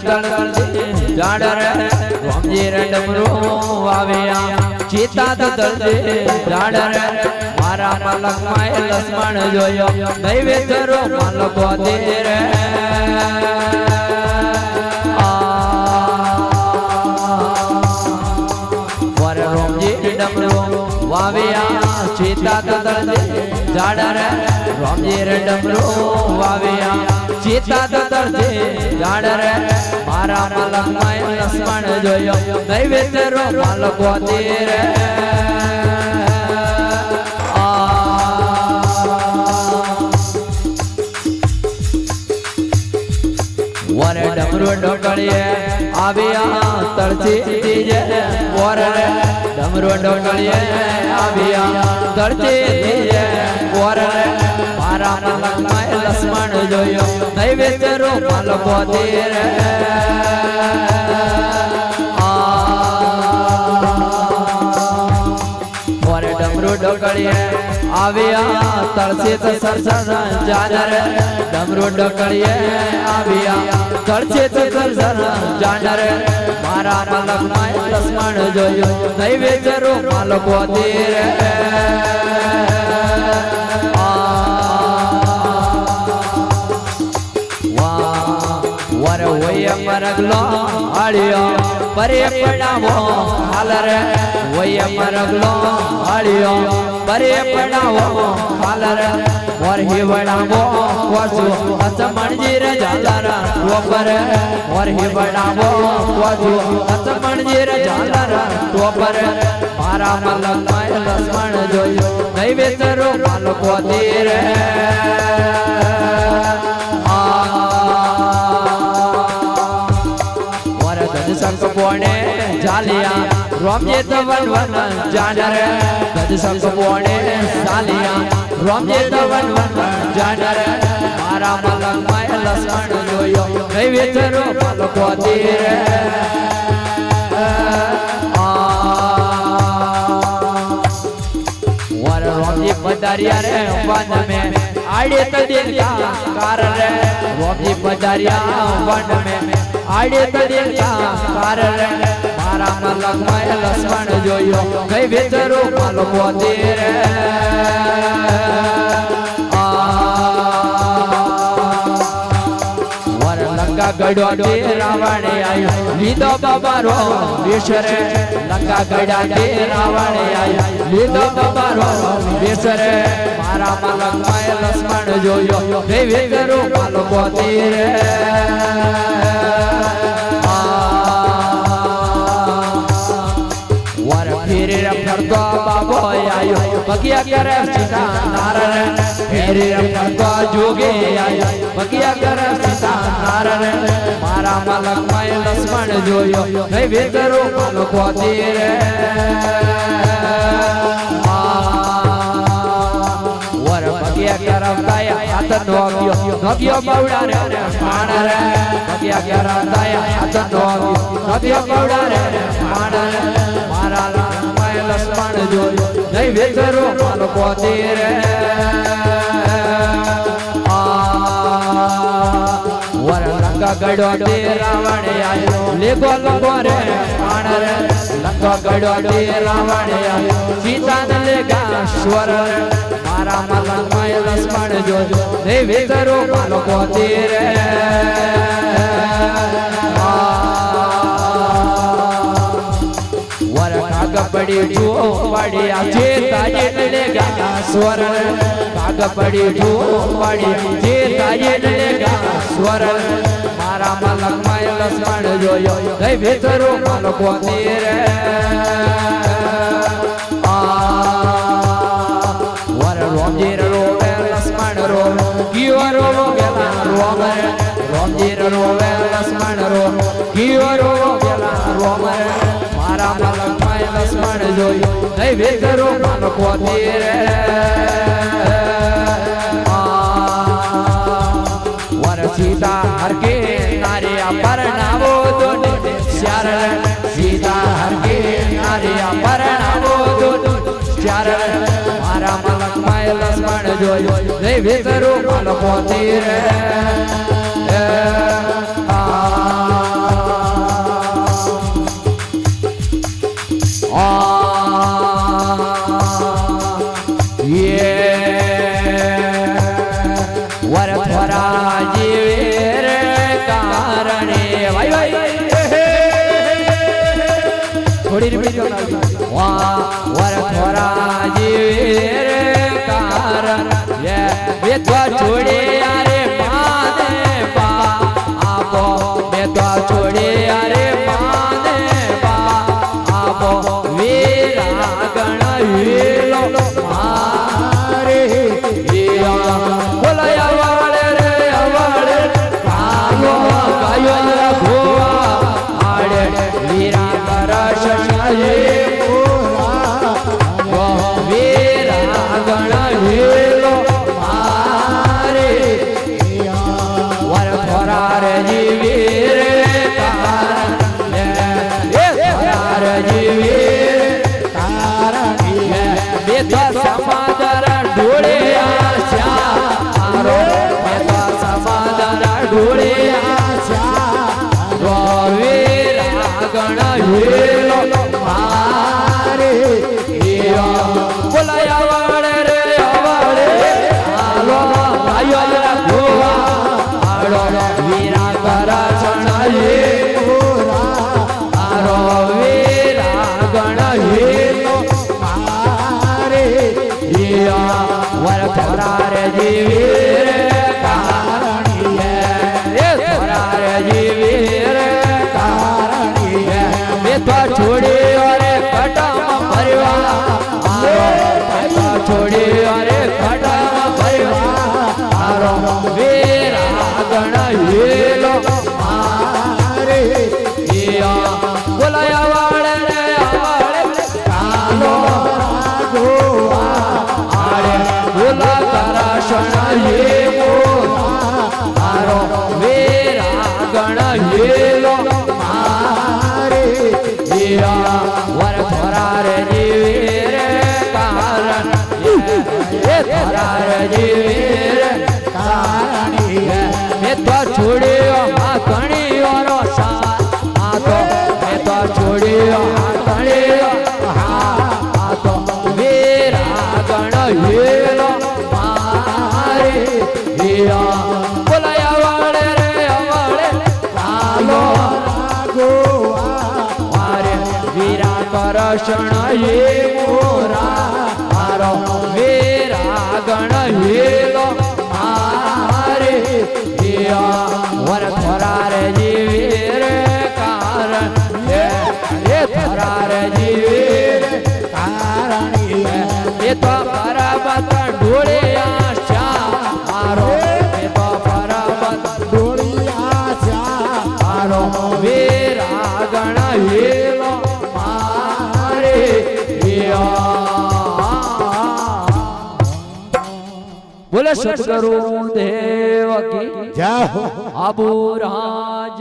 તળતી ઝાડ રે રામજી રે ડમરો વાવ્યા ચિતા તળતી ઝાડ રે મારા મલક માય લક્ષ્મણ જોયો નૈવેદ્ય રો માલકો દે રે વાવ્યા ચિતા તળતી ઝાડ રે રામજી રે ડમરો વાવ્યા ચિતા તળતી ઝાડ રે મારા મલક માય લક્ષ્મણ જોયો નૈવેદ્ય રો માલકો દે રે વરે ડમરો ડોકળીએ આવ્યા તળતી દીજે વરે ડમરો ડોકળીએ આવ્યા તળતી દીજે વરે મારા મલક માય લક્ષ્મણ જોયો નૈવેદ્ય રો માલકો દે રે વરે ડમરો ડોકળીએ આવ્યા તળસે તો સરસર જાનર ડમરો ડોકળીએ આવ્યા તળસે તો સરસર જાનર મારા મલક માય લક્ષ્મણ જોયો નૈવેદ્ય રો માલકો દે રે વર હોય મરગલો આળ્યો પરે પડાવો હાલ રે હોય મરગલો આળ્યો પરે પડાવો હાલ રે વર હિવડાવો કોસુ અસમણજી રે ઝાલરા ટોપર વર હિવડાવો કોસુ અસમણજી રે ઝાલરા ટોપર મારા મલક માય લક્ષ્મણ જોયો નૈવેદ્ય રો માલકો દે રે સંક બોણે જાલિયા રામજી તો વન વન જાનર ગજ સંક બોણે જાલિયા રામજી તો વન વન જાનર મારા મલક માય લક્ષ્મણ જોયો નૈવેદ્ય રો માલકો દે રે વર રામજી પધાર્યા રે વન મે આડે તો દિલ કા કાર રે રામજી પધાર્યા વન મે આડે તો દિલ કા કાર રે મારા મલક માય લક્ષ્મણ જોયો નૈવેદ્ય રો માલકો દે રે વર લંકા ગડ્યો દે રાવણે આયો લીધો બાબારો વિષરે લંકા ગડ્યા દે રાવણે આયો લીધો બાબારો વિષરે મારા મલક માય લક્ષ્મણ જોયો નૈવેદ્ય રો માલકો દે રે ફેરી રમ કરતો બાબો આયો બગિયા કરે સીતા નારણ ફેરી રમ કરતો જોગે આયો બગિયા કરે સીતા નારણ મારા મલક માય લક્ષ્મણ જોયો નૈવેદ્ય રો માલકો દે રે વર બગિયા કરતાયા હાથ નોગ્યો બાવડા રે માણ રે બગિયા કરતાયા હાથ નોગ્યો બાવડા રે માણ રે મારા લક્ષ્મણ જોયો નૈવેદ્ય રો માલકો દે રે વર લંકા ગડ્યો દે રાવણે આયો લેગો લંગો રે માણ રે લંકા ગડ્યો દે રાવણે આયો સીતા ને લેગા સ્વર મારા મલક માય લક્ષ્મણ જોયો નૈવેદ્ય રો માલકો દે રે પડી જો પાડિયા જે તાજે લેગા સ્વર કાગ પડી જો પાડિયા જે તાજે લેગા સ્વર મારા મલક માય લક્ષ્મણ જોયો નૈવેદ્ય રો માલકો દે રે વર રામજી રો લક્ષ્મણ રો કીઓ રો ગેલા રોમ રામજી રો લક્ષ્મણ રો કીઓ રો ગેલા રોમ મારા મલક માય લક્ષ્મણ જોયો નૈવેદ્ય રો માલકો દે રે વર સીતા હરકે નારિયા પરણાવો દોને શ્યાર સીતા હરકે નારિયા પરણાવો દોને શ્યાર મારા મલક માય લક્ષ્મણ જોયો નૈવેદ્ય રો માલકો દે રે થોડી રીપીટ કરનાવી વા વર થોરા જીવે રે કારણ લે બે તો છોડે યારે માને બા આપો બે તો છોડે યારે માને બા આપો વીરા ગણ વીલો મારે બોલાયા વાળે રે વાળે ગાયો ગાયો ગોવા આડે વીરા કરશનાયે વીરા ગણ વીલો મારે વર થોરા રે જીવી રે કારણ એ થોરા રે જીવી બે તો સમાદર ઢોળે આરો બે તો સમાદર ઢોળે વીરા ગણ વીલો મારે બોલાયા વાળે રે વાળે હાલો ગાયો ગોવા આડો વીરા કરશનાયે આરો વીરા ગણ વીલો મારે વર થોરા રે જીવી રે કારણીએ થોરા રે જીવી રે કારણીએ બે તો છોડી અરે કટામાં ભરવા આરો બે તો છોડી અરે કટામાં ભરવા આરો વીરા ગણ વીલો મારે બોલાયા વાળે રે વાળે કાલો બોલા કરશનાયે મારો વીરા ગણ વીલો મારે વર થોરા રે જીવી રે કારણ એ થોરા રે જીવી રે કારણ એ તો છોડ્યો આ ઘણી વારો સા આ તો એ તો છોડ્યો આ ઘણી આ તો વીરા ગણ વીલો મારે બોલાયા વાળે રે વાળે કાલો મારે વીરા કરશનાયે મારો વીરા ગણ વીલો મારે વર થોરા રે જીવી રે કારણ એ થોરા રે જીવી રે કારણ એ તો પરાબત ઢોળે આશા મારો એ તો પરાબત ઢોળી આશા મારો વીરા ગણ વીલો મારે બોલે સતગુરુ દેવ કી જય આબુ રાજ